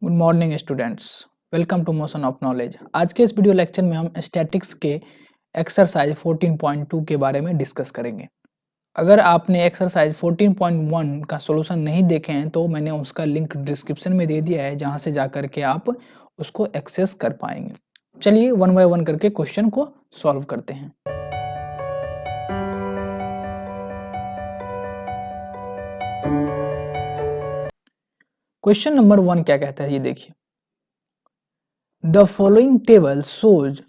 Good morning students, welcome to motion of knowledge. आज के इस वीडियो लेक्चर में हम स्टैटिक्स के एक्सरसाइज 14.2 के बारे में डिस्कस करेंगे। अगर आपने एक्सरसाइज 14.1 का सॉल्यूशन नहीं देखे हैं तो मैंने उसका लिंक डिस्क्रिप्शन में दे दिया है, जहां से जाकर के आप उसको एक्सेस कर पाएंगे। चलिए वन बाय वन करके क्वेश्चन को सॉल्व करते हैं। क्वेश्चन नंबर 1 क्या कहता है, ये देखिए। The following table shows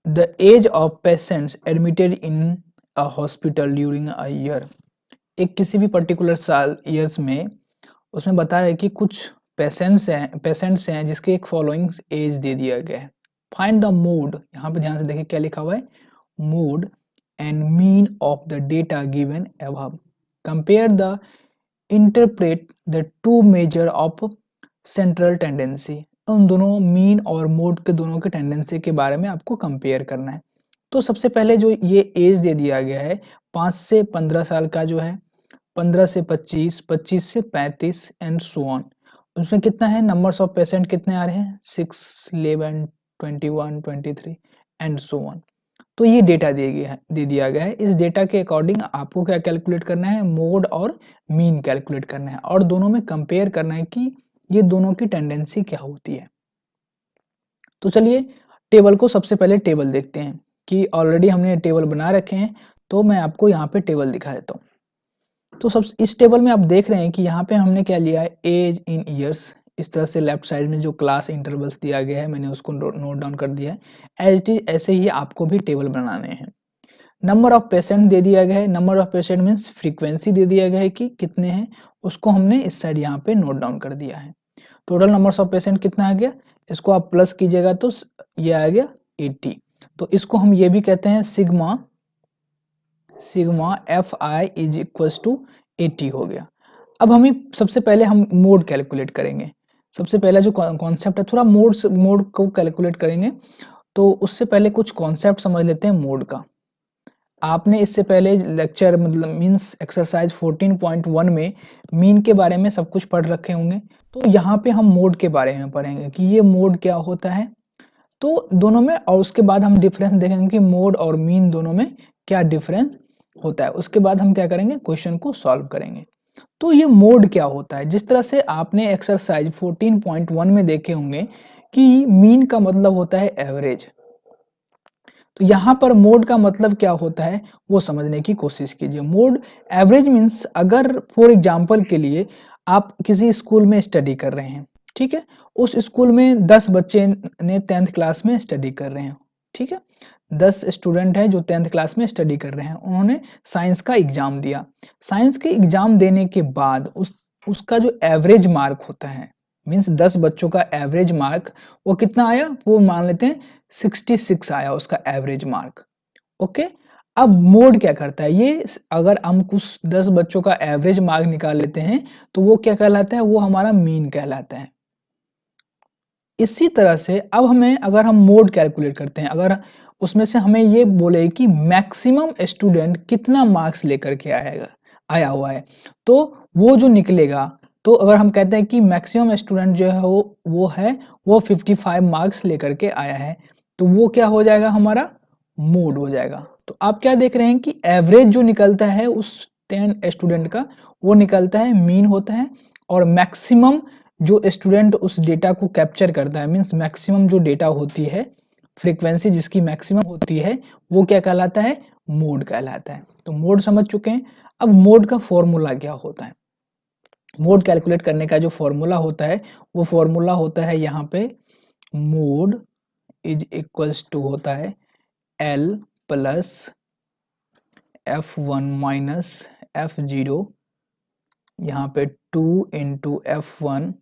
the age of patients admitted in a hospital during a year. एक किसी भी पर्टिकुलर साल ईयर्स में उसमें बता रहा है कि कुछ पेशेंट्स हैं जिसके एक फॉलोइंग एज दे दिया गया है। फाइंड द मोड, यहाँ पे ध्यान से देखिए क्या लिखा हुआ है, mode and mean of the data given above. Compare the interpret the two measure of central tendency. उन दोनों मीन और मोड के दोनों के टेंडेंसी के बारे में आपको कंपेयर करना है। तो सबसे पहले जो ये एज दे दिया गया है 5 से 15 साल का जो है, 15 से 25, 25 से 35 एंड सो ऑन। उसमें कितना है, नंबर्स ऑफ पेशेंट कितने आ रहे हैं, 6, 11, 21, 23 एंड सो ऑन। तो ये डेटा दे दिया गया है। इस डेटा के अकॉर्डिंग आपको क्या कैलकुलेट करना है, मोड और मीन कैलकुलेट करना है और दोनों में कंपेयर करना है कि ये दोनों की टेंडेंसी क्या होती है। तो चलिए टेबल को सबसे पहले टेबल देखते हैं कि ऑलरेडी हमने टेबल बना रखे हैं, तो मैं आपको यहाँ पे टेबल दिखा देता हूँ। तो सब इस टेबल में आप देख रहे हैं कि यहाँ पे हमने क्या लिया है, एज इन ईयर्स। इस तरह से लेफ्ट साइड में जो क्लास इंटरवल्स दिया गया है मैंने उसको नोट डाउन कर दिया है। एज इट इज ऐसे ही आपको भी टेबल बनाने हैं। नंबर ऑफ पेशेंट दे दिया गया है, number of patient means frequency दे दिया गया है कि कितने हैं, उसको हमने इस साइड यहाँ पे नोट डाउन कर दिया है। टोटल नंबर्स ऑफ पेशेंट कितना आ गया, इसको आप प्लस कीजिएगा तो ये आ गया 80। तो इसको हम ये भी कहते हैं sigma F i is equals to 80 हो गया। अब हमें सबसे पहले हम मोड कैलकुलेट करेंगे। सबसे पहला जो कॉन्सेप्ट है, थोड़ा मोड को कैलकुलेट करेंगे तो उससे पहले कुछ कॉन्सेप्ट समझ लेते हैं मोड का। आपने इससे पहले लेक्चर मतलब मीन्स एक्सरसाइज 14.1 में मीन के बारे में सब कुछ पढ़ रखे होंगे। तो यहाँ पे हम मोड के बारे में पढ़ेंगे कि ये मोड क्या होता है, तो दोनों में, और उसके बाद हम डिफरेंस देखेंगे कि मोड और मीन दोनों में क्या डिफरेंस होता है। उसके बाद हम क्या करेंगे, क्वेश्चन को सॉल्व करेंगे। तो ये मोड क्या होता है, जिस तरह से आपने एक्सरसाइज 14.1 में देखे होंगे कि मीन का मतलब होता है एवरेज। तो यहाँ पर मोड का मतलब क्या होता है वो समझने की कोशिश कीजिए। मोड एवरेज मीन्स, अगर फॉर एग्जांपल के लिए आप किसी स्कूल में स्टडी कर रहे हैं, ठीक है, उस स्कूल में 10 बच्चे ने 10th क्लास में स्टडी कर रहे हैं, ठीक है, 10 स्टूडेंट हैं जो 10th क्लास में स्टडी कर रहे हैं। उन्होंने साइंस का एग्जाम दिया। साइंस के एग्जाम देने के बाद उसका जो एवरेज मार्क होता है, मीन्स 10 बच्चों का एवरेज मार्क वो कितना आया, वो मान लेते हैं 66 आया उसका एवरेज मार्क। ओके, अब मोड क्या करता है, ये अगर हम कुछ 10 बच्चों का एवरेज मार्क निकाल लेते हैं तो वो क्या कहलाता है, वो हमारा मीन कहलाता है। इसी तरह से अब हमें, अगर हम मोड कैलकुलेट करते हैं, अगर उसमें से हमें ये बोले कि मैक्सिमम स्टूडेंट कितना मार्क्स लेकर के आया हुआ है, तो वो जो निकलेगा, तो अगर हम कहते हैं कि मैक्सिमम स्टूडेंट जो है वो 55 मार्क्स लेकर के आया है, तो वो क्या हो जाएगा, हमारा मोड हो जाएगा। तो आप क्या देख रहे हैं कि एवरेज जो निकलता है उस 10 स्टूडेंट का, वो निकलता है मीन होता है, और मैक्सिमम जो स्टूडेंट उस डेटा को कैप्चर करता है, मीन्स मैक्सिमम जो डेटा होती है, फ्रीक्वेंसी जिसकी मैक्सिमम होती है, वो क्या कहलाता है, मोड कहलाता है। तो मोड समझ चुके हैं। अब मोड का फॉर्मूला क्या होता है, मोड कैलकुलेट करने का जो फॉर्मूला होता है, वो फॉर्मूला होता है यहाँ पे, मोड इज इक्वल्स टू होता है L plus F1 minus F0, यहाँ पे 2 into F1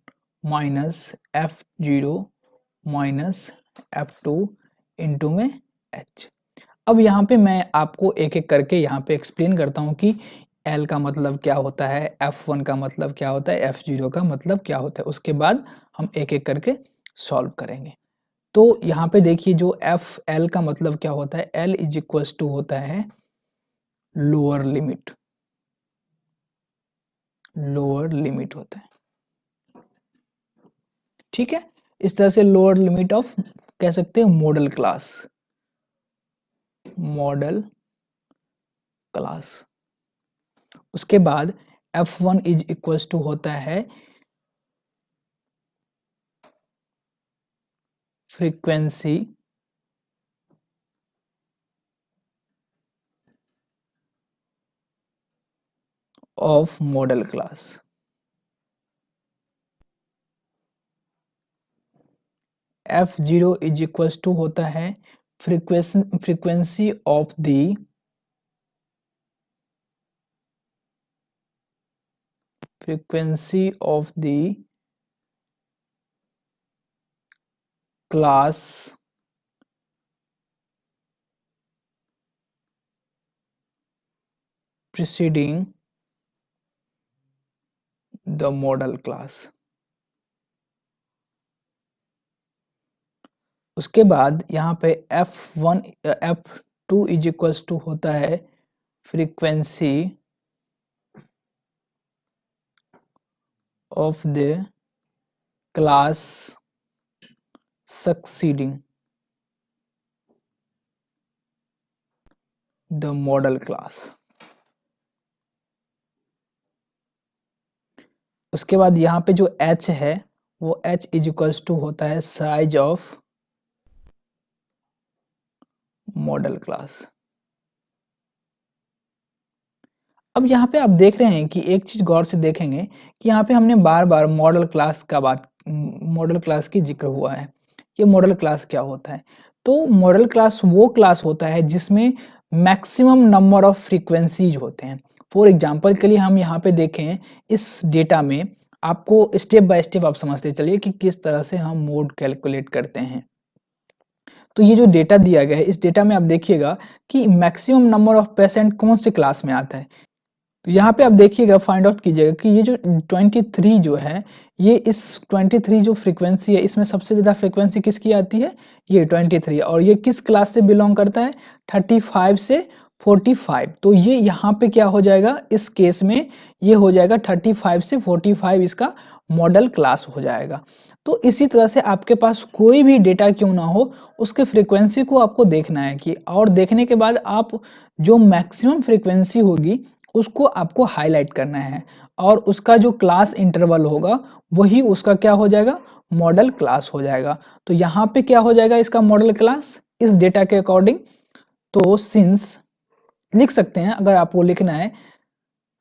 minus F0 minus F2 into में H। अब यहाँ पे मैं आपको एक एक करके यहाँ पे एक्सप्लेन करता हूँ कि L का मतलब क्या होता है, F1 का मतलब क्या होता है, F0 का मतलब क्या होता है। उसके बाद हम एक एक करके सॉल्व करेंगे। तो यहाँ पे देखिए, जो L का मतलब क्या होता है, L इज इक्वल्स टू होता है लोअर लिमिट, लोअर लिमिट होता है। ठीक है, इस तरह से लोअर लिमिट ऑफ कह सकते हैं मॉडल क्लास, मॉडल क्लास। उसके बाद f1 इज इक्वल टू होता है frequency of model class. f0 is equal to होता है frequency of the class preceding the model class। उसके बाद यहाँ पे f2 इज इक्वल टू होता है frequency of the class succeeding the model class। उसके बाद यहाँ पे जो h है वो h इज इक्वल टू होता है साइज ऑफ मॉडल क्लास। अब यहाँ पे आप देख रहे हैं कि एक चीज गौर से देखेंगे कि यहाँ पे हमने बार बार मॉडल क्लास की जिक्र हुआ है। ये मॉडल क्लास क्या होता है? तो मॉडल क्लास वो क्लास होता है जिसमें मैक्सिमम नंबर ऑफ फ्रीक्वेंसीज होते हैं। फॉर एग्जांपल के लिए हम यहाँ पे देखें इस डेटा में, आपको स्टेप बाय स्टेप आप समझते चलिए कि किस तरह से हम मोड कैलकुलेट करते हैं। तो ये जो डेटा दिया गया है, इस डेटा में आप देखिएगा कि मैक्सिमम नंबर ऑफ पेशेंट कौन से क्लास में आता है। तो यहाँ पे आप देखिएगा, फाइंड आउट कीजिएगा कि ये जो 23 जो है, ये इस 23 जो फ्रीक्वेंसी है, इसमें सबसे ज़्यादा फ्रीक्वेंसी किसकी आती है? ये 23। और ये किस क्लास से बिलोंग करता है? 35 से 45। तो ये यहाँ पे क्या हो जाएगा? इस केस में ये हो जाएगा 35 से 45, इसका मॉडल क्लास हो जाएगा। तो इसी तरह से आपके पास कोई भी डेटा क्यों ना हो, उसके फ्रीक्वेंसी को आपको देखना है कि, और देखने के बाद आप जो मैक्सिमम फ्रीक्वेंसी होगी उसको आपको हाईलाइट करना है, और उसका जो क्लास इंटरवल होगा वही उसका क्या हो जाएगा? मॉडल क्लास हो जाएगा। तो यहाँ पे क्या हो जाएगा इसका मॉडल क्लास इस डेटा के अकॉर्डिंग? तो सिंस लिख सकते हैं, अगर आपको लिखना है,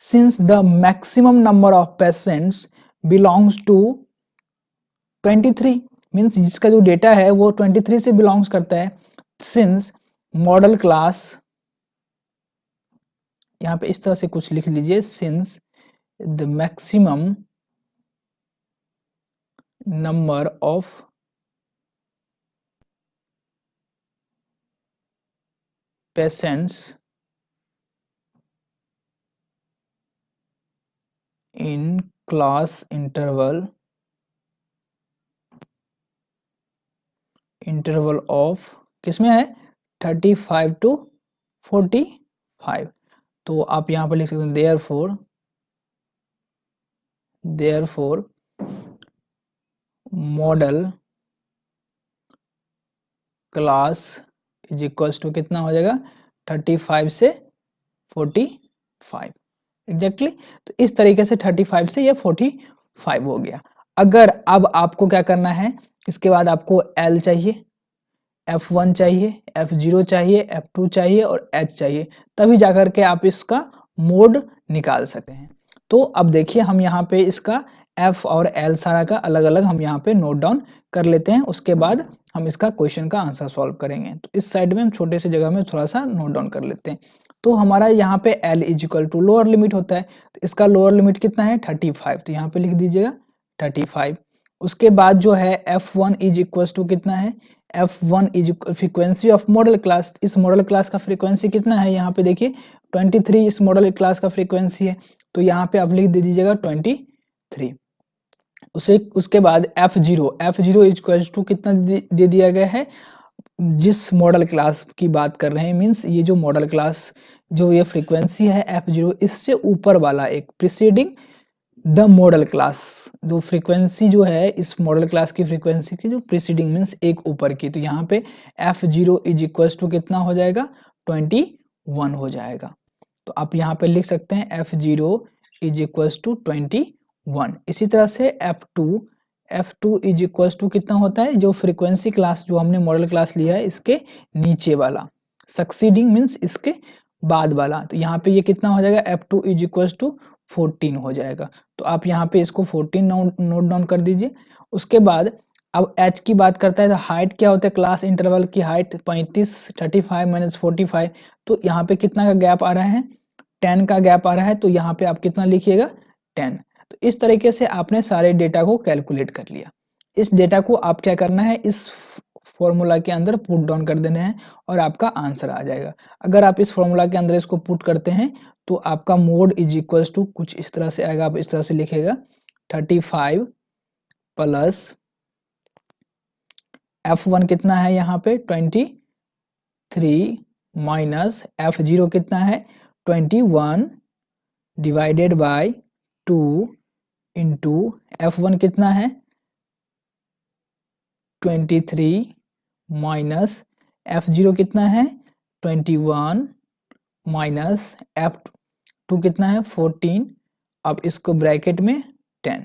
since the maximum number of patients belongs to 23, means जिसका जो डेटा है वो 23 से बिलोंग्स करता है। सिंस मॉडल क्लास, यहाँ पे इस तरह से कुछ लिख लीजिए, since the maximum number of patients in class interval of किसमें है? 35 to 45। तो आप यहाँ पर लिख सकते हैं therefore modal class is equals to कितना हो जाएगा? 35 से 45 एग्जैक्टली। तो इस तरीके से 35 से ये 45 हो गया। अगर अब आपको क्या करना है, इसके बाद आपको L चाहिए, F1 चाहिए, F0 चाहिए, F2 चाहिए और H चाहिए, तभी जाकर के आप इसका मोड निकाल सकते हैं। तो अब देखिए हम यहाँ पे इसका F और L सारा का अलग अलग हम यहाँ पे नोट डाउन कर लेते हैं, उसके बाद हम इसका क्वेश्चन का आंसर सॉल्व करेंगे। तो इस साइड में हम छोटे से जगह में थोड़ा सा नोट डाउन कर लेते हैं। तो हमारा यहाँ पे L is equal to lower limit होता है, तो इसका लोअर लिमिट कितना है? 35। तो यहाँ पे लिख दीजिएगा 35। उसके बाद जो है F1 इज इक्वल टू कितना है? F1 is frequency of model class. इस मॉडल क्लास का फ्रीक्वेंसी कितना है? यहाँ पे देखिए 23 इस मॉडल क्लास का फ्रीक्वेंसी है, तो यहाँ पे आप लिख दे दीजिएगा 23। उसके बाद F0 इज इक्वल टू कितना दे दिया गया है? जिस मॉडल क्लास की बात कर रहे हैं, मीन्स ये जो मॉडल क्लास जो ये फ्रीक्वेंसी है F0, इससे ऊपर वाला एक प्रीसीडिंग द मॉडल क्लास, जो फ्रीक्वेंसी जो है इस मॉडल क्लास की फ्रीक्वेंसी की जो प्रीसीडिंग मीन्स एक ऊपर की, तो यहाँ पे f0 इज इक्वल्स टू कितना हो जाएगा 21 हो जाएगा। तो आप यहाँ पे लिख सकते हैं f0 इज इक्वल्स टू 21। इसी तरह से f2 इज इक्वल्स टू कितना होता है, जो फ्रीक्वेंसी क्लास जो हमने मॉडल क्लास लिया है इसके नीचे वाला, सक्सीडिंग मीन्स इसके बाद वाला, तो यहाँ पे ये कितना हो जाएगा f2 इज इक्वल्स टू 14 हो जाएगा। तो आप यहाँ पे इसको 14 नोट डाउन कर दीजिए। उसके बाद अब h की बात करता है तो हाइट क्या होता है, क्लास इंटरवल की हाइट 35, 35 माइनस 45, तो यहाँ पे कितना का गैप आ रहा है 10 का गैप आ रहा है, तो यहाँ पे आप कितना लिखिएगा 10। तो इस तरीके से आपने सारे डेटा को कैलकुलेट कर लिया। इस डेटा को आप क्या करना है, इस फॉर्मूला के अंदर पुट डाउन कर देना है और आपका आंसर आ जाएगा। अगर आप इस फॉर्मूला के अंदर इसको पुट करते हैं तो आपका मोड इज इक्वल्स टू कुछ इस तरह से आएगा। आप इस तरह से लिखेगा 35 प्लस f1 कितना है यहाँ पे 23 माइनस f0 कितना है 21 डिवाइडेड बाय 2 इंटू f1 कितना है 23 माइनस f0 कितना है 21 माइनस f2 कितना है 14, अब इसको ब्रैकेट में 10।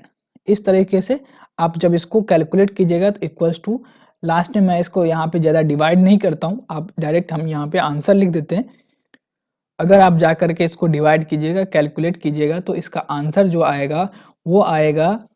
इस तरीके से आप जब इसको कैलकुलेट कीजिएगा तो इक्वल्स टू, लास्ट में मैं इसको यहाँ पे ज़्यादा डिवाइड नहीं करता हूँ, आप डायरेक्ट हम यहाँ पे आंसर लिख देते हैं। अगर आप जा करके इसको डिवाइड कीजिएगा कैलकुलेट कीजिएगा तो इसका आंसर जो आएगा वो आएगा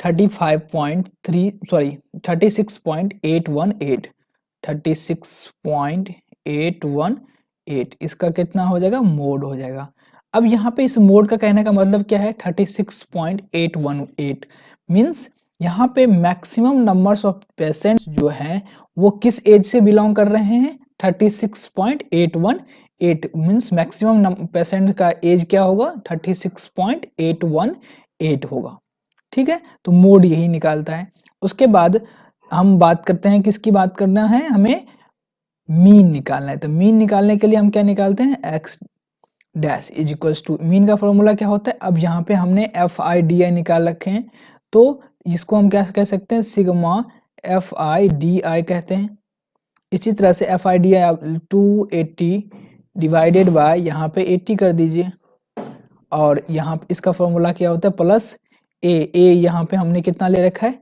36.818 इसका कितना हो जाएगा मोड हो जाएगा। अब यहाँ पे इस मोड का कहने का मतलब क्या है 36.818 मीन्स यहाँ पे मैक्सिमम नंबर्स ऑफ पेशेंट्स जो हैं वो किस एज से बिलोंग कर रहे हैं 36.818 मीन्स मैक्सिमम पेशेंट का एज क्या होगा 36.818 होगा। ठीक है, तो मोड यही निकालता है। उसके बाद हम बात करते हैं किसकी बात करना है, हमें मीन निकालना है। तो मीन निकालने के लिए हम क्या निकालते हैं x dash is equals to, mean का फॉर्मूला क्या होता है, अब यहाँ पे हमने FIDI निकाल रखे हैं तो इसको हम क्या कह सकते हैं सिग्मा FIDI कहते हैं। इसी तरह से FIDI 280 डिवाइडेड बाय यहाँ पे 80 कर दीजिए और यहाँ इसका फॉर्मूला क्या होता है प्लस ए यहाँ पे हमने कितना ले रखा है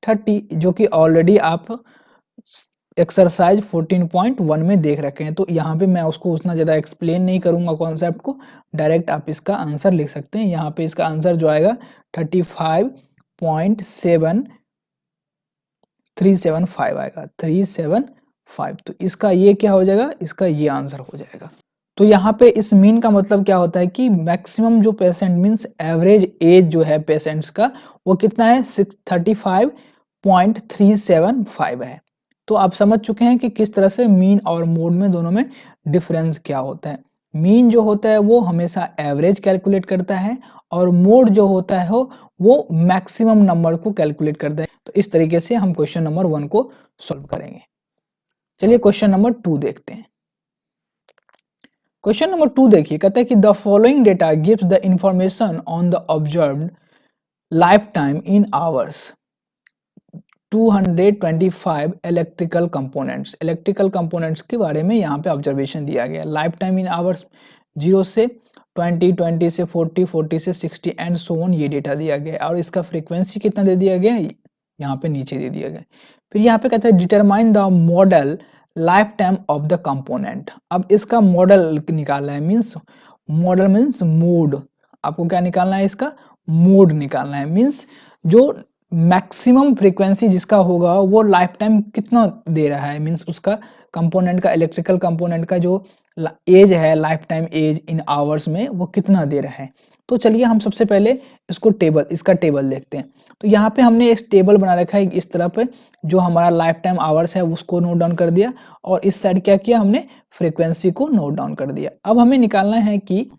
30, जो कि ऑलरेडी आप एक्सरसाइज 14.1 में देख रखे हैं। तो यहाँ पे मैं उसको उतना ज़्यादा एक्सप्लेन नहीं करूँगा कॉन्सेप्ट को, डायरेक्ट आप इसका आंसर लिख सकते हैं। यहाँ पे इसका आंसर जो आएगा 35.7375 आएगा 375। तो इसका ये क्या हो जाएगा, इसका ये आंसर हो जाएगा। तो यहाँ पे इस मीन का मतलब क्या होता है कि मैक्सिमम जो पेशेंट मीन्स एवरेज एज जो है पेशेंट्स का वो कितना है 35.375 है। तो आप समझ चुके हैं कि किस तरह से मीन और मोड में दोनों में डिफरेंस क्या होता है। मीन जो होता है वो हमेशा एवरेज कैलकुलेट करता है और मोड जो होता है वो मैक्सिमम नंबर को कैलकुलेट करता है। तो इस तरीके से हम क्वेश्चन नंबर 1 को सॉल्व करेंगे। चलिए क्वेश्चन नंबर 2 देखते हैं। क्वेश्चन नंबर 2 देखिए, कहता है कि the following data gives the information on the observed life time in hours 225 electrical components के बारे में यहाँ पे ऑब्जर्वेशन दिया गया। लाइफ टाइम इन आवर्स 0 से 20, 20 से 40, 40 से 60 एंड सो ऑन, ये डेटा दिया गया और इसका फ्रीक्वेंसी कितना दे दिया गया यहाँ पे नीचे दे दिया गया। फिर यहाँ पे कहता है determine the model life time of the component. अब इसका मॉडल निकालना है, मीन्स मॉडल मीन्स मोड, आपको क्या निकालना है, इसका मोड निकालना है। मीन्स जो मैक्सिमम फ्रीक्वेंसी जिसका होगा वो लाइफ टाइम कितना दे रहा है, मीन्स उसका कंपोनेंट का इलेक्ट्रिकल कंपोनेंट का जो एज है life time age in hours में वो कितना दे रहा है। तो चलिए हम सबसे पहले इसका टेबल देखते हैं। तो यहाँ पे हमने एक टेबल बना रखा है इस तरह पे, जो हमारा लाइफ टाइम आवर्स है उसको नोट डाउन कर दिया और इस साइड क्या किया हमने फ्रीक्वेंसी को नोट डाउन कर दिया। अब हमें निकालना है कि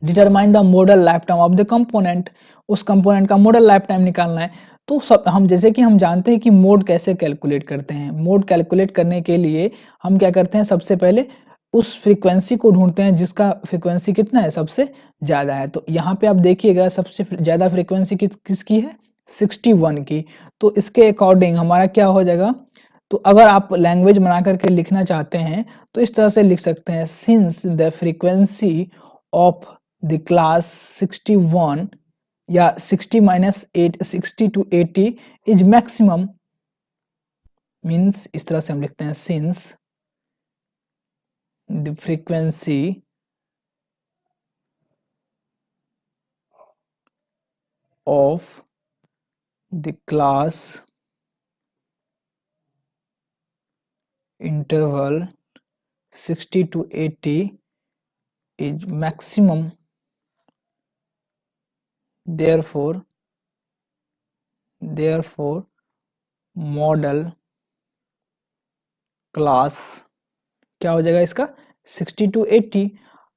determine the model life time of the component, उस कंपोनेंट का मॉडल लाइफ टाइम निकालना है। तो हम जैसे कि हम जानते हैं कि मोड कैसे कैलकुलेट करते हैं। मोड कैलकुलेट करने के लिए हम क्या करते हैं, सबसे पहले उस फ्रीक्वेंसी को ढूंढते हैं जिसका फ्रीक्वेंसी कितना है, सबसे ज़्यादा है। तो यहाँ पे आप देखिएगा सबसे ज़्यादा फ्रीक्वेंसी किसकी है, 61 की। तो इसके अकॉर्डिंग हमारा क्या हो जाएगा, तो अगर आप लैंग्वेज बना करके लिखना चाहते हैं तो इस तरह से लिख सकते हैं, since the frequency of the class 61 या 60 टू 80 इज मैक्सिमम, मीन्स इस तरह से हम लिखते हैं, since the frequency of the class interval 60 to 80 is maximum, therefore model class क्या हो जाएगा इसका, 60 to 80।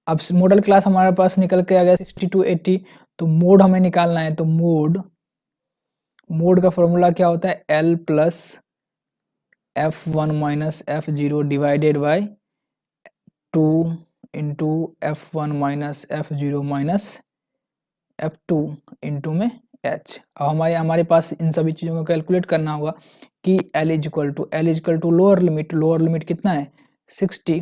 अब मॉडल क्लास हमारे पास निकल के आ गया 60 to 80, तो मोड हमें निकालना है। तो मोड का फॉर्मूला क्या होता है, L plus F1 minus F0 divided by 2 into F1 minus F0 minus F2 into में H। अब हमारे पास इन सभी चीज़ों को कैलकुलेट करना होगा कि L is equal to lower limit कितना है 60,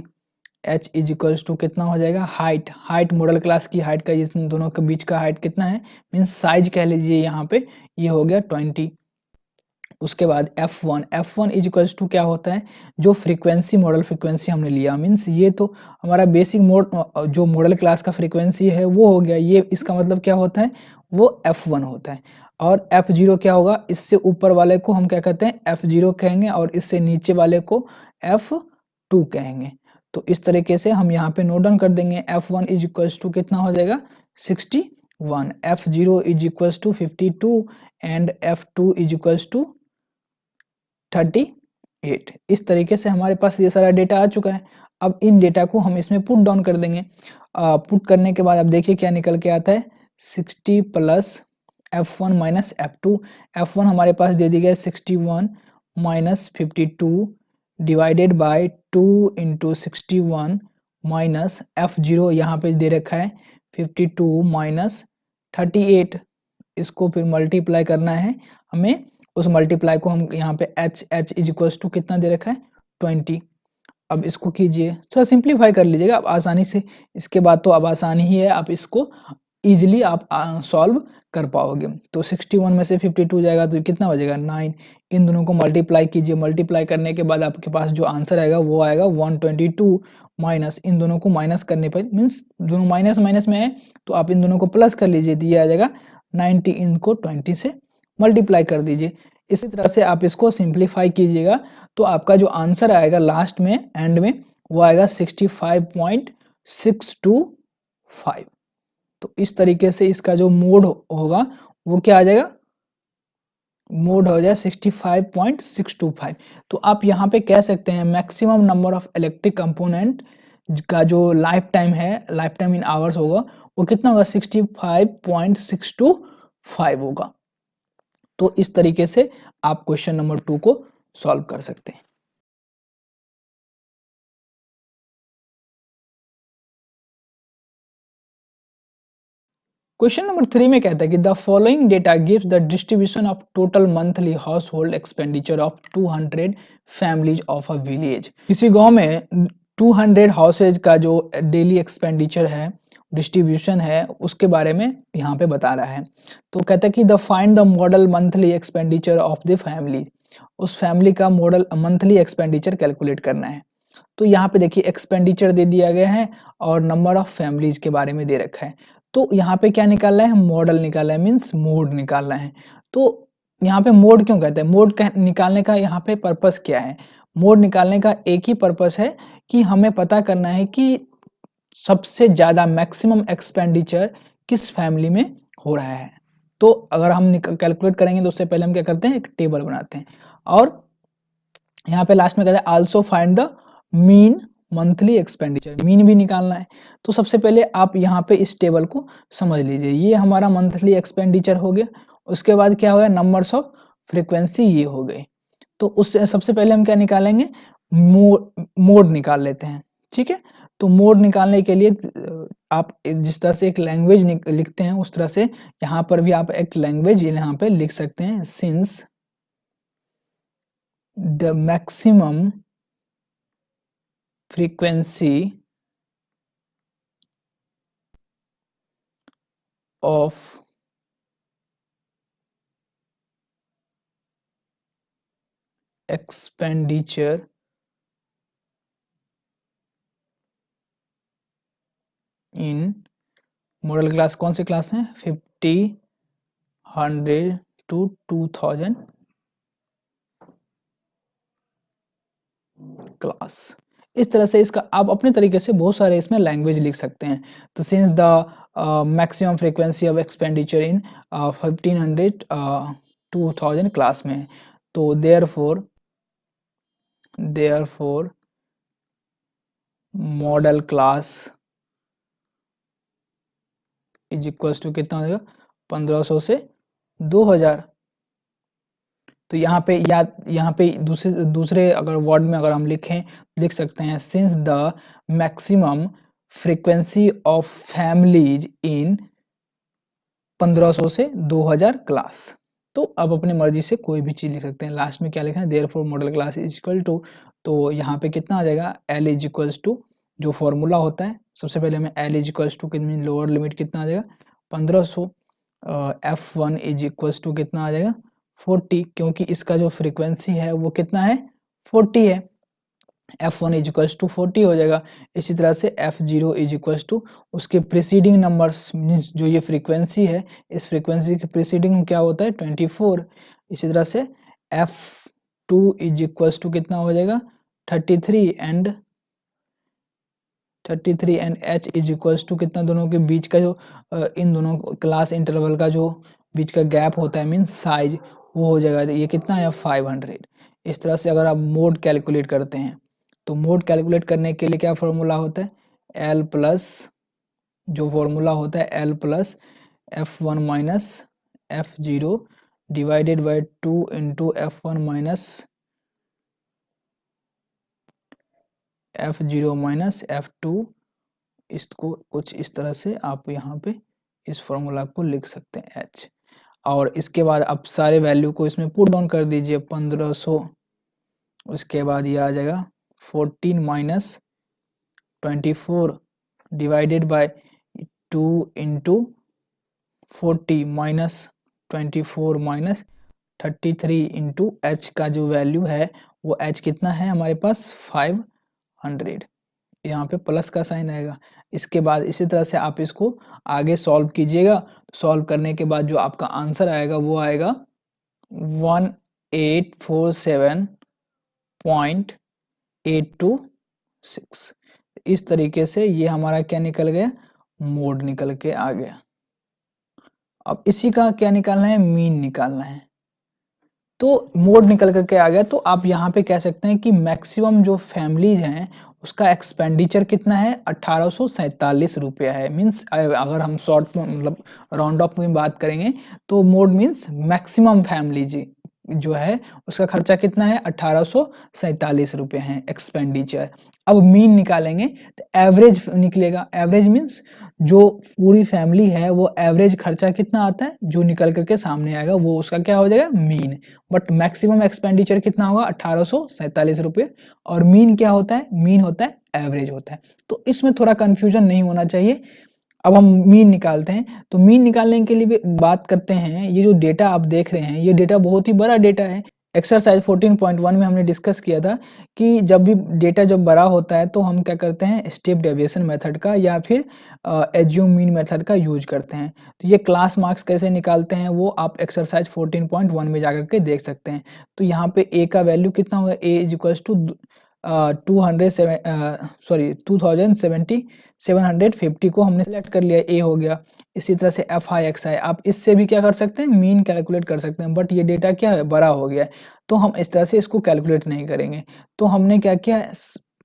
H इज इक्वल टू कितना हो जाएगा, हाइट मॉडल क्लास की हाइट का, इन दोनों के बीच का हाइट कितना है, मीन्स साइज कह लीजिए यहाँ पे, ये हो गया 20। उसके बाद F1 इज इक्वल्स टू क्या होता है, जो फ्रीक्वेंसी मॉडल फ्रीक्वेंसी हमने लिया, मीन्स ये तो हमारा बेसिक जो मॉडल क्लास का फ्रीक्वेंसी है वो हो गया, ये इसका मतलब क्या होता है, वो F1 होता है। और F0 क्या होगा, इससे ऊपर वाले को हम क्या कहते हैं, F0 कहेंगे, और इससे नीचे वाले को F2 कहेंगे। तो इस तरीके से हम यहाँ पे नोट डाउन कर देंगे। F1 इज इक्वल्स टू कितना हो जाएगा 61, F0 is equals to 52 and F2 is equals to 38। इस तरीके से हमारे पास ये सारा डेटा आ चुका है। अब इन डेटा को हम इसमें पुट डाउन कर देंगे। पुट करने के बाद अब देखिए क्या निकल के आता है, 60 plus F1 minus F2। F1 हमारे पास दे दी गया 61 minus 52 divided by 2 into 61 minus F0 यहाँ पे दे रखा है 52 माइनस 38। इसको फिर मल्टीप्लाई करना है हमें, उस मल्टीप्लाई को हम यहाँ पे h इज इक्वल्स टू कितना दे रखा है 20। अब इसको कीजिए, थोड़ा सिंप्लीफाई कर लीजिएगा आप आसानी से, इसके बाद तो अब आसानी ही है, आप इसको इजीली आप सॉल्व कर पाओगे। तो 61 में से 52 जाएगा तो कितना हो जाएगा 9। इन दोनों को मल्टीप्लाई कीजिए, मल्टीप्लाई करने के बाद आपके पास जो आंसर आएगा वो आएगा 122 माइनस, इन दोनों को माइनस करने पर, मीन्स दोनों माइनस माइनस में है तो आप इन दोनों को प्लस कर लीजिए, तो ये आ जाएगा 90, इनको 20 से मल्टीप्लाई कर दीजिए। इसी तरह से आप इसको सिंप्लीफाई कीजिएगा तो आपका जो आंसर आएगा लास्ट में एंड में वो आएगा 65.625। तो इस तरीके से इसका जो मोड होगा वो क्या आ जाएगा, मोड हो जाए 65.625। तो आप यहाँ पे कह सकते हैं maximum number of electric component का जो लाइफ टाइम है, लाइफ टाइम इन आवर्स होगा, वो कितना होगा 65.625 होगा। तो इस तरीके से आप क्वेश्चन नंबर 2 को सॉल्व कर सकते हैं। क्वेश्चन नंबर 3 में कहता है कि the following data gives the distribution of total monthly house hold expenditure of 200 families of a village. किसी गांव में 200 हाउसेज का जो डेली एक्सपेंडिचर है, डिस्ट्रीब्यूशन है, उसके बारे में यहाँ पे बता रहा है। तो कहता है कि the find the model monthly expenditure of the family, उस फैमिली का मॉडल मंथली एक्सपेंडिचर कैलकुलेट करना है। तो यहाँ पे देखिए एक्सपेंडिचर दे दिया गया है और नंबर ऑफ फैमिलीज के बारे में दे रखा है। तो यहाँ पे क्या निकालना है, मॉडल निकालना है, मीन्स मोड निकालना है। तो यहाँ पे मोड क्यों कहते हैं, मोड निकालने का यहाँ पे पर्पस क्या है, मोड निकालने का एक ही पर्पस है कि हमें पता करना है कि सबसे ज़्यादा मैक्सिमम एक्सपेंडिचर किस फैमिली में हो रहा है। तो अगर हम कैलकुलेट करेंगे तो उससे पहले हम क्या करते हैं, एक टेबल बनाते हैं और यहाँ पे लास्ट में कहते हैं also find the mean monthly expenditure, mean भी निकालना है। तो सबसे पहले आप यहाँ पे इस टेबल को समझ लीजिए, ये हमारा मंथली एक्सपेंडिचर हो गया। उसके बाद क्या हो गया, नंबर्स ऑफ फ्रीक्वेंसी ये हो गए। तो उससे सबसे पहले हम क्या निकालेंगे, मोड निकाल लेते हैं, ठीक है। तो मोड निकालने के लिए आप जिस तरह से एक लैंग्वेज लिखते हैं उस तरह से यहाँ पर भी आप एक लैंग्वेज यहाँ पे लिख सकते हैं। Since the maximum frequency of expenditure in model class कौन से क्लास हैं? 50, 100 to 2000 क्लास। इस तरह से इसका आप अपने तरीके से बहुत सारे इसमें लैंग्वेज लिख सकते हैं। तो since the maximum frequency of expenditure in 1500 2000 class में, तो therefore modal class is equals to कितना हो जाएगा? 1500 से 2000। तो यहाँ पे दूसरे अगर वर्ड में अगर हम लिख सकते हैं since the maximum frequency of families in 1500 से 2000 क्लास। तो अब अपनी मर्जी से कोई भी चीज लिख सकते हैं। लास्ट में क्या लिखना है? Therefore modal class is equal to, तो यहाँ पे कितना आ जाएगा? एल इज इक्वल्स टू जो फॉर्मूला होता है, सबसे पहले हमें एल इज इक्वल्स टू कितनी लोअर लिमिट कितना आ जाएगा? 1500। F1 इज इक्वल्स टू कितना आ जाएगा? 40, क्योंकि इसका जो फ्रीक्वेंसी है वो कितना है? 40 है। F1 इज इक्वल्स टू 40 हो जाएगा। इसी तरह से F0 इज इक्वल्स टू उसके प्रीसीडिंग नंबर्स मीन्स जो ये फ्रीक्वेंसी है, इस फ्रीक्वेंसी के प्रीसीडिंग क्या होता है? 24। इसी तरह से F2 इज इक्वल्स टू कितना हो जाएगा? 33 and H is equals to कितना, दोनों के बीच का जो इन दोनों क्लास इंटरवल का जो बीच का गैप होता है मीन्स साइज, वो हो जाएगा। ये कितना है? 500। इस तरह से अगर आप मोड कैलकुलेट करते हैं तो मोड कैलकुलेट करने के लिए क्या फॉर्मूला होता है? L प्लस जो फॉर्मूला होता है L plus F1 minus F0 divided by 2 into F1 minus F0 minus F2। इसको कुछ इस तरह से आप यहाँ पे इस फॉर्मूला को लिख सकते हैं H। और इसके बाद आप सारे वैल्यू को इसमें पुट डाउन कर दीजिए। 1500, उसके बाद ये आ जाएगा 14 minus 24 divided by 2 into 40 minus 24 minus 33 into H का जो वैल्यू है वो H कितना है हमारे पास? 500। यहाँ पे प्लस का साइन आएगा। इसके बाद इसी तरह से आप इसको आगे सॉल्व कीजिएगा। सॉल्व करने के बाद जो आपका आंसर आएगा वो आएगा 1847.826। इस तरीके से ये हमारा क्या निकल गया? मोड निकल के आ गया। अब इसी का क्या निकालना है? मीन निकालना है। तो मोड निकल करके आ गया। तो आप यहाँ पे कह सकते हैं कि मैक्सिमम जो फैमिलीज हैं उसका एक्सपेंडिचर कितना है? 1847 रुपया है। मीन्स अगर हम शॉर्ट में मतलब राउंड ऑफ में बात करेंगे तो मोड मीन्स मैक्सिमम फैमिली जो है उसका खर्चा कितना है? 1847 रुपये है एक्सपेंडिचर। अब मीन निकालेंगे तो एवरेज निकलेगा। एवरेज मीन्स जो पूरी फैमिली है वो एवरेज खर्चा कितना आता है जो निकल करके सामने आएगा वो उसका क्या हो जाएगा? मीन। बट मैक्सिमम एक्सपेंडिचर कितना होगा? 1847 रुपये। और मीन क्या होता है? मीन होता है एवरेज होता है। तो इसमें थोड़ा कंफ्यूजन नहीं होना चाहिए। अब हम मीन निकालते हैं। तो मीन निकालने के लिए बात करते हैं। ये जो डेटा आप देख रहे हैं ये डेटा बहुत ही बड़ा डेटा है। एक्सरसाइज 14.1 में हमने डिस्कस किया था कि जब भी डेटा जब बड़ा होता है तो हम क्या करते हैं? स्टेप डेविएशन मेथड का या फिर एज्यूम मीन मेथड का यूज करते हैं। तो ये क्लास मार्क्स कैसे निकालते हैं वो आप एक्सरसाइज 14.1 में जाकर के देख सकते हैं। तो यहाँ पे ए का वैल्यू कितना होगा? ए इज इक्वल्स टू 2750 को हमने सेलेक्ट कर लिया, ए हो गया। इसी तरह से एफ आई एक्स आई आप इससे भी क्या कर सकते हैं? मीन कैलकुलेट कर सकते हैं। बट ये डेटा क्या है? बड़ा हो गया है तो हम इस तरह से इसको कैलकुलेट नहीं करेंगे। तो हमने क्या किया?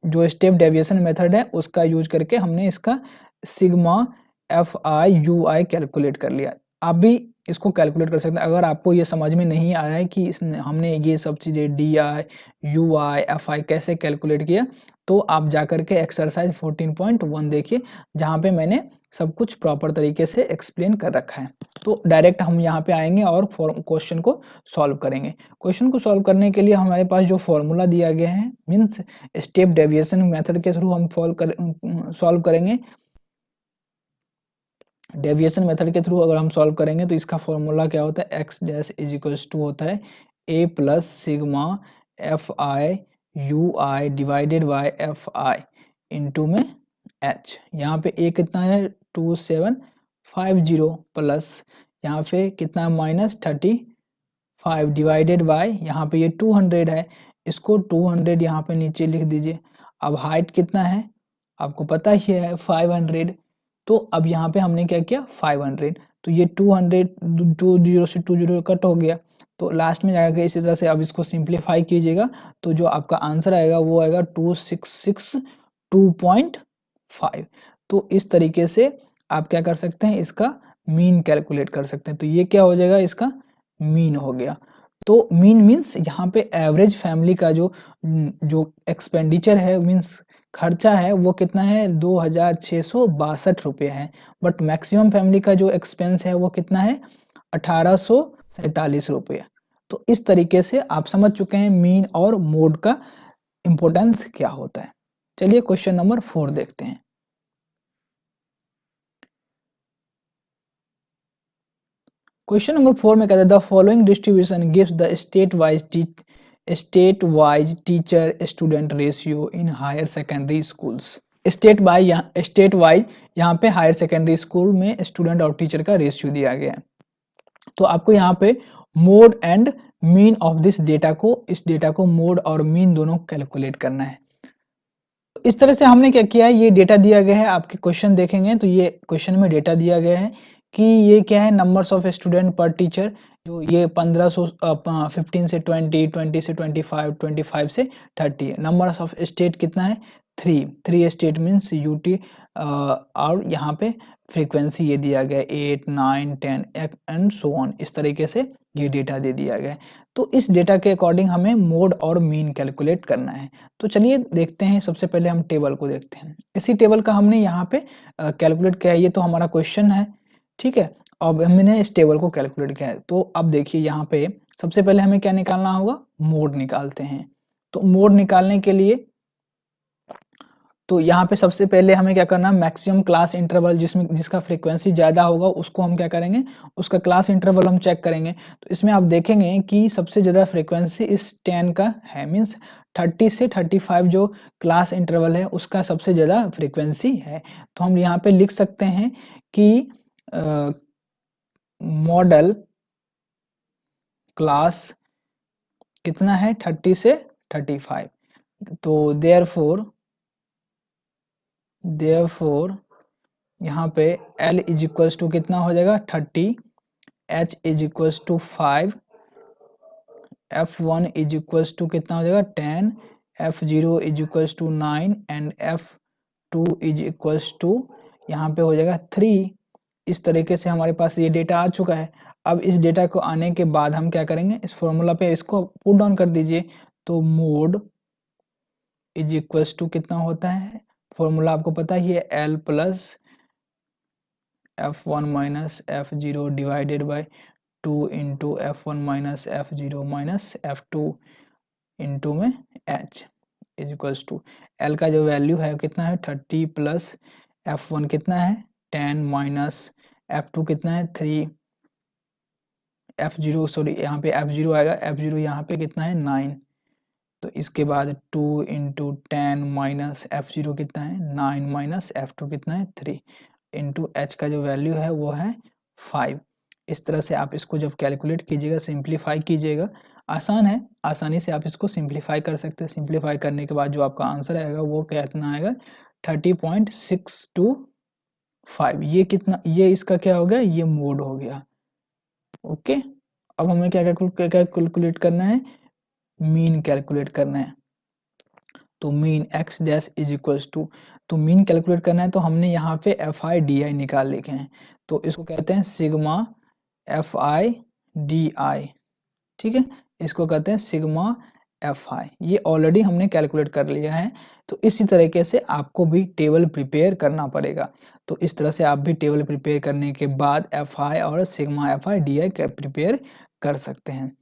जो स्टेप डेविएशन मेथड है उसका यूज करके हमने इसका sigma F I U I calculate कर लिया। आप भी इसको कैलकुलेट कर सकते हैं। अगर आपको ये समझ में नहीं आया है कि हमने ये सब चीज़ें D I U I F I कैसे कैलकुलेट किया तो आप जाकर के एक्सरसाइज 14.1 देखिए, जहाँ पे मैंने सब कुछ प्रॉपर तरीके से एक्सप्लेन कर रखा है। तो डायरेक्ट हम यहाँ पे आएंगे और क्वेश्चन को सॉल्व करेंगे। क्वेश्चन को सॉल्व करने के लिए हमारे पास जो फॉर्मूला दिया गया है, मीन्स स्टेप डेविएशन मेथड के थ्रू हम सॉल्व करेंगे। डेविएशन मेथड के थ्रू अगर हम सॉल्व करेंगे तो इसका फॉर्मूला क्या होता है, X dash is equals to होता है A plus sigma F I U I divided by F I into में एच। यहाँ पे ए कितना है 2750 प्लस यहाँ पे कितना है -35 डिवाइडेड बाय यहाँ पे ये 200 है, इसको 200 यहाँ पे नीचे लिख दीजिए। अब हाइट कितना है आपको पता ही है 500, तो अब यहाँ पे हमने क्या किया 500, तो ये 200 20 से 20 कट हो गया, तो लास्ट में जाकर इसी तरह से अब इसको सिंप्लीफाई कीजिएगा तो जो आपका आंसर आएगा वो आएगा 2662.5। तो इस तरीके से आप क्या कर सकते हैं, इसका मीन कैलकुलेट कर सकते हैं। तो ये क्या हो जाएगा, इसका मीन हो गया। तो मीन मीन्स यहाँ पे एवरेज फैमिली का जो एक्सपेंडिचर है, मीन्स खर्चा है, वो कितना है 2662 रुपये है। बट मैक्सिमम फैमिली का जो एक्सपेंस है वो कितना है 1847 रुपये। तो इस तरीके से आप समझ चुके हैं मीन और मोड का इंपॉर्टेंस क्या होता है। चलिए क्वेश्चन नंबर 4 देखते हैं। क्वेश्चन नंबर 4 में कहता है the following distribution gives the state wise teacher student ratio in higher secondary schools. State wise यहाँ पे हायर सेकेंडरी स्कूल में स्टूडेंट और टीचर का रेशियो दिया गया है। तो आपको यहाँ पे mode and mean of this data को, इस डेटा को मोड और मीन दोनों कैलकुलेट करना है। इस तरह से हमने क्या किया है, ये डेटा दिया गया है, आपके क्वेश्चन देखेंगे तो ये क्वेश्चन में डेटा दिया गया है कि ये क्या है, नंबर्स ऑफ स्टूडेंट पर टीचर, जो ये 15 से 20 से 25 से 30 है। नंबर्स ऑफ स्टेट कितना है 3 स्टेट मीन्स यूटी, और यहाँ पे फ्रीक्वेंसी ये दिया गया है 8 9 10 एंड सो ऑन। इस तरीके से ये डेटा दे दिया गया है। तो इस डेटा के अकॉर्डिंग हमें मोड और मीन कैलकुलेट करना है। तो चलिए देखते हैं, सबसे पहले हम टेबल को देखते हैं। इसी टेबल का हमने यहाँ पे कैलकुलेट किया है, ये तो हमारा क्वेश्चन है, ठीक है। अब हमने इस टेबल को कैलकुलेट किया है। तो अब देखिए यहाँ पे सबसे पहले हमें क्या निकालना होगा, मोड निकालते हैं। तो मोड निकालने के लिए तो यहाँ पे सबसे पहले हमें क्या करना है, मैक्सिमम क्लास इंटरवल जिसका फ्रीक्वेंसी ज़्यादा होगा उसको हम क्या करेंगे, उसका क्लास इंटरवल हम चेक करेंगे। तो इसमें आप देखेंगे कि सबसे ज़्यादा फ्रीक्वेंसी इस 10 का है, मीन्स 30 से 35 जो क्लास इंटरवल है उसका सबसे ज़्यादा फ्रीक्वेंसी है। तो हम यहाँ पे लिख सकते हैं कि मॉडल क्लास कितना है 30 से 35। तो देयरफॉर यहाँ पे L इज इक्वल्स टू कितना हो जाएगा 30, H is equals to 5, F1 is equals to कितना हो जाएगा 10, F0 is equals to 9 and F2 is equals to यहाँ पे हो जाएगा 3। इस तरीके से हमारे पास ये डेटा आ चुका है। अब इस डेटा को आने के बाद हम क्या करेंगे, इस फॉर्मूला पे इसको पुट डाउन कर दीजिए। तो मोड इज इक्वल्स टू कितना होता है, फॉर्मूला आपको पता ही है, L plus F1 minus F0 divided by 2 into F1 minus F0 minus F2 into में H is equals to L का जो वैल्यू है कितना है 30 प्लस F1 कितना है 10 माइनस F2 कितना है 3, F0 सॉरी यहाँ पे F0 आएगा, F0 यहाँ पे कितना है 9। तो इसके बाद 2 इंटू 10 माइनस F0 कितना है 9 माइनस F2 कितना है 3 इंटू H का जो वैल्यू है वो है 5। इस तरह से आप इसको जब कैलकुलेट कीजिएगा, सिंप्लीफाई कीजिएगा, आसान है, आसानी से आप इसको सिंप्लीफाई कर सकते हैं। सिंप्लीफाई करने के बाद जो आपका आंसर आएगा वो कितना आएगा 30.625। ये कितना, ये इसका क्या हो गया, ये मोड हो गया। ओके, अब हमें क्या कैलकुलेट करना है, मीन कैलकुलेट करना है। तो mean x dash is equals to, तो मीन कैलकुलेट करना है तो हमने यहाँ पे एफ आई डी आई निकाल लिखे हैं। तो इसको कहते हैं sigma F I D I, ठीक है, इसको कहते हैं सिग्मा FI, ये ऑलरेडी हमने कैलकुलेट कर लिया है। तो इसी तरीके से आपको भी टेबल प्रिपेयर करना पड़ेगा। तो इस तरह से आप भी टेबल प्रिपेयर करने के बाद FI और सिग्मा FI DI प्रिपेयर कर सकते हैं।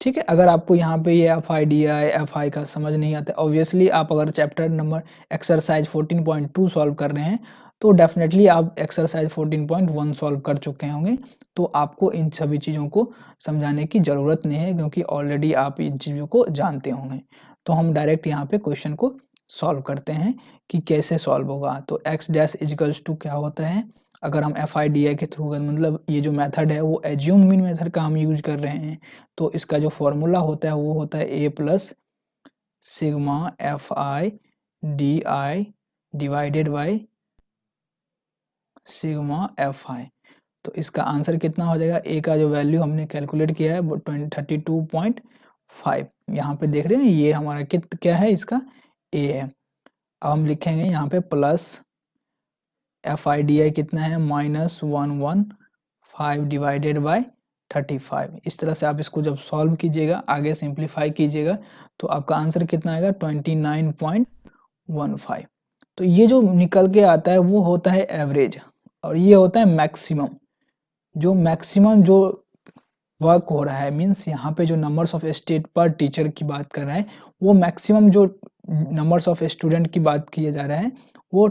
ठीक है, अगर आपको यहाँ पे ये FI DI FI का समझ नहीं आता, ऑब्वियसली आप अगर चैप्टर नंबर एक्सरसाइज 14.2 सॉल्व कर रहे हैं तो डेफिनेटली आप एक्सरसाइज 14.1 सॉल्व कर चुके होंगे। तो आपको इन सभी चीज़ों को समझाने की ज़रूरत नहीं है, क्योंकि ऑलरेडी आप इन चीज़ों को जानते होंगे। तो हम डायरेक्ट यहाँ पे क्वेश्चन को सॉल्व करते हैं कि कैसे सॉल्व होगा। तो x डैश इजिकल्स टू क्या होता है, अगर हम FI DI के थ्रू, मतलब ये जो मेथड है वो एज्यूम मीन मेथड का हम यूज कर रहे हैं, तो इसका जो फॉर्मूला होता है वो होता है A plus sigma FI DI divided by sigma FI। तो इसका आंसर कितना हो जाएगा, ए का जो वैल्यू हमने कैलकुलेट किया है वो 32.5, यहाँ पे देख रहे हैं ये हमारा क्या है, इसका ए है। अब हम लिखेंगे यहाँ पे प्लस FI DI कितना है -115 डिवाइडेड बाय 35। इस तरह से आप इसको जब सॉल्व कीजिएगा, आगे सिंप्लीफाई कीजिएगा, तो आपका आंसर कितना आएगा 29.15। तो ये जो निकल के आता है वो होता है एवरेज, और ये होता है मैक्सिमम। जो मैक्सिमम जो वर्क हो रहा है, मीन्स यहाँ पे जो नंबर्स ऑफ स्टेट पर टीचर की बात कर रहे हैं, वो मैक्सिमम जो नंबर्स ऑफ स्टूडेंट की बात किया जा रहा है वो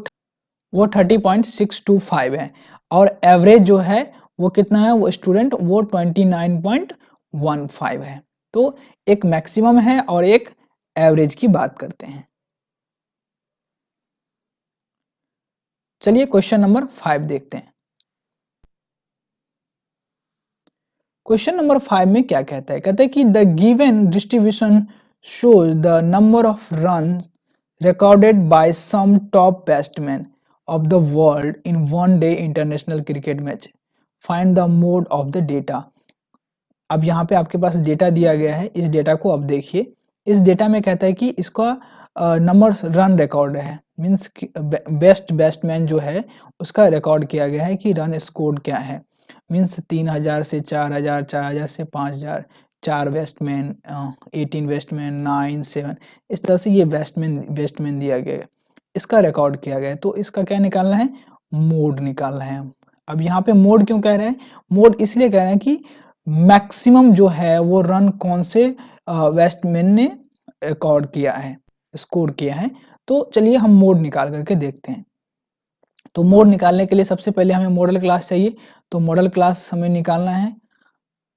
30.625 है, और एवरेज जो है वो कितना है, वो स्टूडेंट वो 29.15 है। तो एक मैक्सिमम है और एक एवरेज की बात करते हैं। चलिए क्वेश्चन नंबर 5 देखते हैं। क्वेश्चन नंबर 5 में क्या कहता है, कहता है कि the given distribution shows the number of run recorded by some top batsmen of the world in one day international cricket match. Find the mode of the data. अब यहाँ पे आपके पास डेटा दिया गया है, इस डेटा को अब देखिए। इस डेटा में कहता है कि इसका नंबर रन रिकॉर्ड है, मीन्स बेस्ट बैट्समैन जो है उसका रिकॉर्ड किया गया है कि रन स्कोर्ड क्या है, मीन्स 3000 से 4000, 4000 से 5000, 4 बैट्समैन, 18 बैट्समैन, 9, 7, इस तरह से ये बैट्समैन दिया गया है, इसका रिकॉर्ड किया गया है। तो इसका क्या निकालना है, मोड निकालना है। अब यहाँ पे मोड क्यों कह रहे हैं, मोड इसलिए कह रहे हैं कि मैक्सिमम जो है वो रन कौन से बैट्समैन ने रिकॉर्ड किया है, स्कोर किया है। तो चलिए हम मोड निकाल करके देखते हैं। तो मोड निकालने के लिए सबसे पहले हमें मॉडल क्लास चाहिए, तो मॉडल क्लास हमें निकालना है।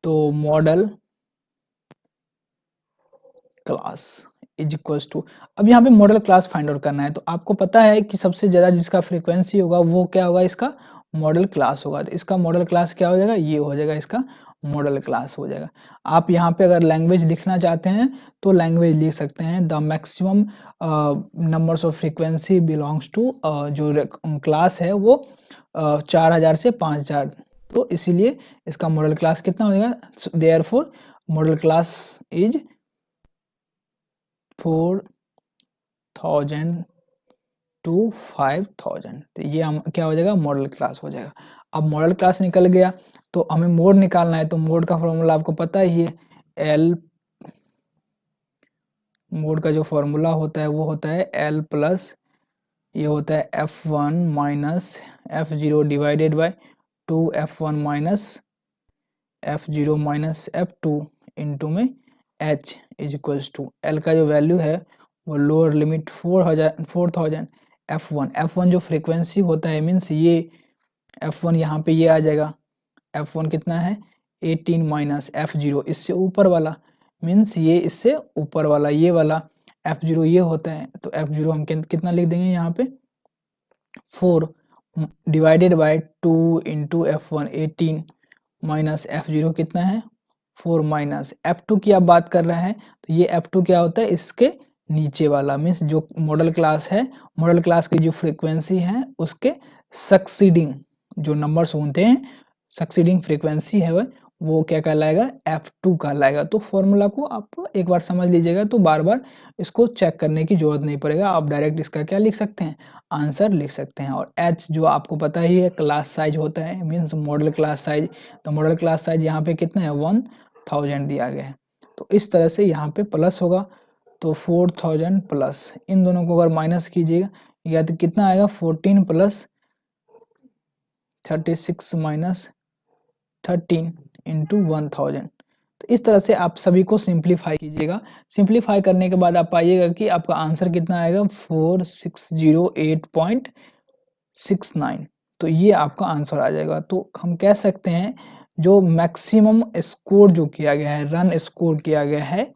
तो modal class is equals to, अब यहाँ पे मॉडल क्लास फाइंड आउट करना है। तो आपको पता है कि सबसे ज़्यादा जिसका फ्रीक्वेंसी होगा वो क्या होगा, इसका मॉडल क्लास होगा। तो इसका मॉडल क्लास क्या हो जाएगा, ये हो जाएगा, इसका मॉडल क्लास हो जाएगा। आप यहाँ पे अगर लैंग्वेज लिखना चाहते हैं तो लैंग्वेज लिख सकते हैं, the maximum numbers of frequency belongs to, जो क्लास है वो 4000 से 5000, तो इसीलिए इसका मॉडल क्लास कितना हो जाएगा, therefore modal class is 4000 to 5000। तो ये हम क्या हो जाएगा, मॉडल क्लास हो जाएगा। अब मॉडल क्लास निकल गया तो हमें मोड निकालना है। तो मोड का फॉर्मूला आपको पता ही है, एल, मोड का जो फॉर्मूला होता है वो होता है एल प्लस, ये होता है F1 minus F0 divided by 2F1 minus F0 minus F2 into में H is equals to, L का जो वैल्यू है वो लोअर लिमिट 4000, F1 जो फ्रीक्वेंसी होता है, मीन्स ये F1 यहाँ पे ये आ जाएगा, F1 कितना है 18 माइनस F0 इससे ऊपर वाला, मीन्स ये इससे ऊपर वाला, ये वाला F0 ये होता है। तो F0 हम कितना लिख देंगे यहाँ पे 4 divided by 2 into F1 18 minus F0 कितना है 4 माइनस F2 की आप बात कर रहे हैं, तो ये F2 क्या होता है, इसके नीचे वाला, मीन्स जो मॉडल क्लास है, मॉडल क्लास की जो फ्रीक्वेंसी है उसके सक्सीडिंग जो नंबर्स होते हैं, सक्सीडिंग फ्रीक्वेंसी है वो क्या कहलाएगा, F2 कहलाएगा। तो फॉर्मूला को आप एक बार समझ लीजिएगा, तो बार बार इसको चेक करने की जरूरत नहीं पड़ेगा, आप डायरेक्ट इसका क्या लिख सकते हैं, आंसर लिख सकते हैं। और H जो आपको पता ही है क्लास साइज होता है, मीन्स मॉडल क्लास साइज, तो मॉडल क्लास साइज यहाँ पे कितना है 1000 दिया गया है। तो इस तरह से यहाँ पे प्लस होगा, तो 4000 प्लस, इन दोनों को अगर माइनस कीजिएगा या तो कितना आएगा 14 प्लस 36 माइनस 13 इंटू 1000। तो इस तरह से आप सभी को सिंप्लीफाई कीजिएगा। सिंप्लीफाई करने के बाद आप पाइएगा कि आपका आंसर कितना आएगा 4608.69। तो ये आपका आंसर आ जाएगा। तो हम कह सकते हैं जो मैक्सिमम स्कोर जो किया गया है, रन स्कोर किया गया है,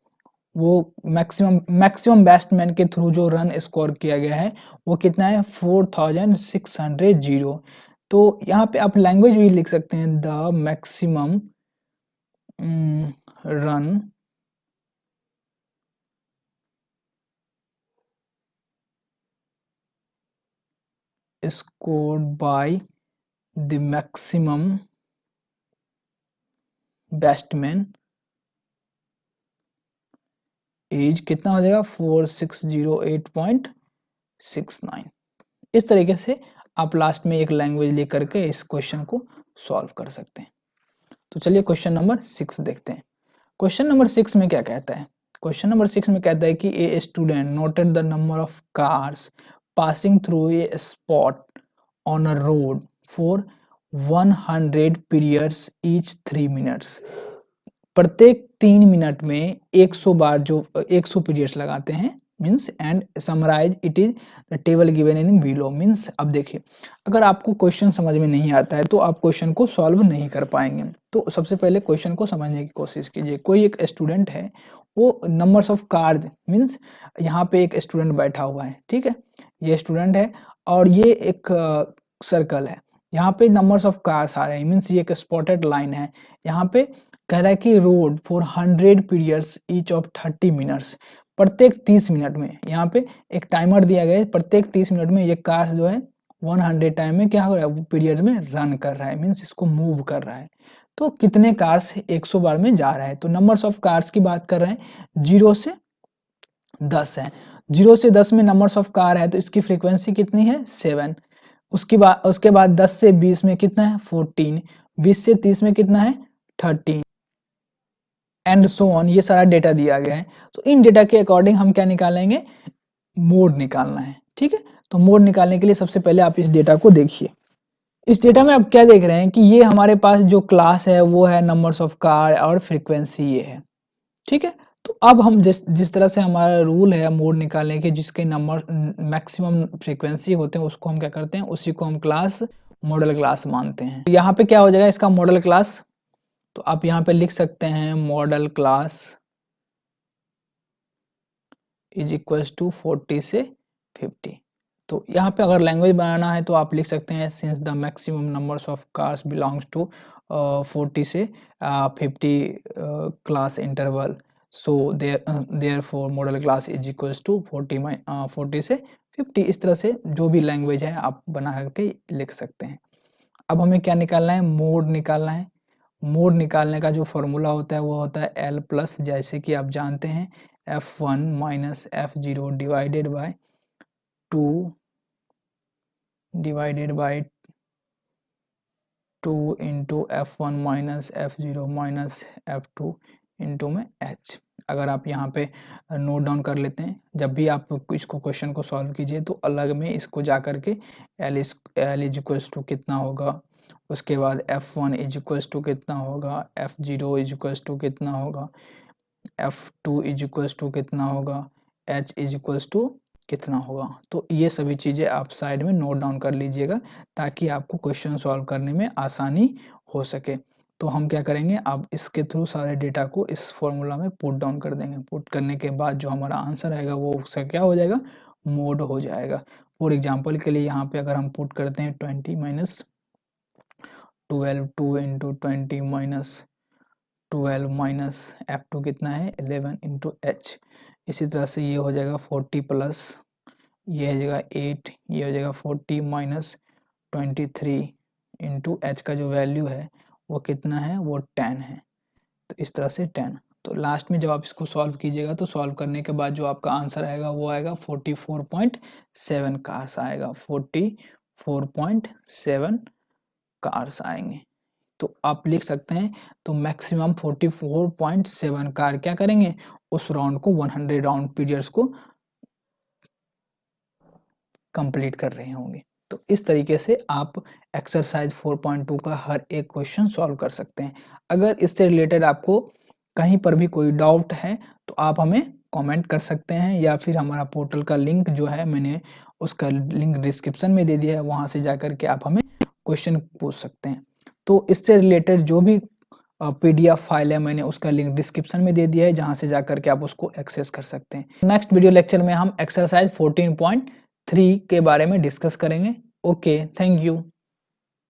वो मैक्सिमम बैट्समैन के थ्रू जो रन स्कोर किया गया है वो कितना है 4600। तो यहाँ पे आप लैंग्वेज भी लिख सकते हैं, the maximum run scored by the maximum batsman is कितना हो जाएगा 4608.69। इस तरीके से आप लास्ट में एक लैंग्वेज लेकर के इस क्वेश्चन को सॉल्व कर सकते हैं। तो चलिए क्वेश्चन नंबर 6 देखते हैं। क्वेश्चन नंबर 6 में क्या कहता है? क्वेश्चन नंबर 6 में कहता है कि a student noted the number of cars passing through a spot on a road for 100 periods each 3 minutes. प्रत्येक 3 मिनट में 100 बार जो 100 पीरियड्स लगाते हैं means, and summarize it is the table given in below. Means अब देखिए, अगर आपको question समझ में नहीं आता है तो आप क्वेश्चन को सॉल्व नहीं कर पाएंगे। तो सबसे पहले क्वेश्चन को समझने की कोशिश कीजिए। कोई एक स्टूडेंट है, वो नंबर्स ऑफ कार्ड मीन्स यहाँ पे एक स्टूडेंट बैठा हुआ है, ठीक है, ये स्टूडेंट है और ये एक सर्कल है, यहाँ पे नंबर्स ऑफ कार्स आ रहे हैं मीन्स ये एक स्पॉटेड लाइन है। यहाँ पे कह रहा है कि road for 100 periods each of 30 minutes, प्रत्येक 30 मिनट में, यहाँ पे एक टाइमर दिया गया है, प्रत्येक 30 मिनट में ये कार जो है 100 टाइम में क्या हो रहा है, पीरियड्स में रन कर रहा है मीन्स इसको मूव कर रहा है। तो कितने कार्स 100 बार में जा रहा है? तो नंबर्स ऑफ कार्स की बात कर रहे हैं, 0 से 10 है। 0 से 10 में नंबर्स ऑफ कार है तो इसकी फ्रीक्वेंसी कितनी है 7। उसके बाद 10 से 20 में कितना है 14, 20 से 30 में कितना है 13 एंड सो ऑन। ये सारा डेटा दिया गया है। तो इन डेटा के अकॉर्डिंग हम क्या निकालेंगे, मोड निकालना है, ठीक है। तो मोड निकालने के लिए सबसे पहले आप इस डेटा को देखिए। इस डेटा में आप क्या देख रहे हैं कि ये हमारे पास जो क्लास है वो है नंबर्स ऑफ कार और फ्रीक्वेंसी ये है, ठीक है। तो अब हम जिस तरह से हमारा रूल है मोड निकालने के, जिसके नंबर मैक्सिमम फ्रीक्वेंसी होते हैं उसको हम क्या करते हैं, उसी को हम क्लास मॉडल क्लास मानते हैं। तो यहाँ पे क्या हो जाएगा इसका मॉडल क्लास, तो आप यहाँ पे लिख सकते हैं modal class is equal to 40 से 50। तो यहाँ पे अगर लैंग्वेज बनाना है तो आप लिख सकते हैं since the maximum numbers of cars belongs to 40 से 50 class interval, so therefore modal class is equal to 40 से 50। इस तरह से जो भी लैंग्वेज है आप बना करके लिख सकते हैं। अब हमें क्या निकालना है, मोड निकालना है। मोड निकालने का जो फॉर्मूला होता है वो होता है एल प्लस, जैसे कि आप जानते हैं f1 minus f0 divided by 2 divided by 2 into f1 minus f0 minus f2 into में h। अगर आप यहाँ पे नोट डाउन कर लेते हैं, जब भी आप इसको क्वेश्चन को सॉल्व कीजिए तो अलग में इसको जा करके एल इज इक्वल्स टू कितना होगा, उसके बाद f1 इज इक्वल्स टू कितना होगा, f0 इज इक्वल्स टू कितना होगा, f2 इज इक्वल्स टू कितना होगा, h इज इक्वल्स टू कितना होगा। तो ये सभी चीज़ें आप साइड में नोट डाउन कर लीजिएगा ताकि आपको क्वेश्चन सॉल्व करने में आसानी हो सके। तो हम क्या करेंगे, अब इसके थ्रू सारे डेटा को इस फॉर्मूला में पुट डाउन कर देंगे। पुट करने के बाद जो हमारा आंसर आएगा वो उसका क्या हो जाएगा, मोड हो जाएगा। फॉर एग्जांपल के लिए यहाँ पे अगर हम पुट करते हैं 20 minus 12, 2 into 20 minus 12 minus f2 कितना है 11 इंटू एच। इसी तरह से ये हो जाएगा 40 प्लस ये हो जाएगा 8, ये हो जाएगा 40 माइनस 23 इंटू एच का जो वैल्यू है वो कितना है, वो 10 है। तो इस तरह से 10। तो लास्ट में जब आप इसको सॉल्व कीजिएगा तो सॉल्व करने के बाद जो आपका आंसर आएगा वो आएगा 44.7 कार्स आएगा, 44.7 कार्स आएंगे। तो आप लिख सकते हैं तो मैक्सिमम 44.7 कार क्या करेंगे, उस राउंड को 100 राउंड पीरियड्स को कंप्लीट कर रहे होंगे। तो इस तरीके से आप एक्सरसाइज 4.2 का हर एक क्वेश्चन सॉल्व कर सकते हैं। अगर इससे रिलेटेड आपको कहीं पर भी कोई डाउट है तो आप हमें कमेंट कर सकते हैं, या फिर हमारा पोर्टल का लिंक जो है मैंने उसका लिंक डिस्क्रिप्शन में दे दिया है, वहाँ से जाकर के आप हमें क्वेश्चन पूछ सकते हैं। तो इससे रिलेटेड जो भी पीडीएफ फाइल है मैंने उसका लिंक डिस्क्रिप्शन में दे दिया है, जहाँ से जाकर के आप उसको एक्सेस कर सकते हैं। नेक्स्ट वीडियो लेक्चर में हम एक्सरसाइज 14.3 के बारे में डिस्कस करेंगे। Okay, thank you.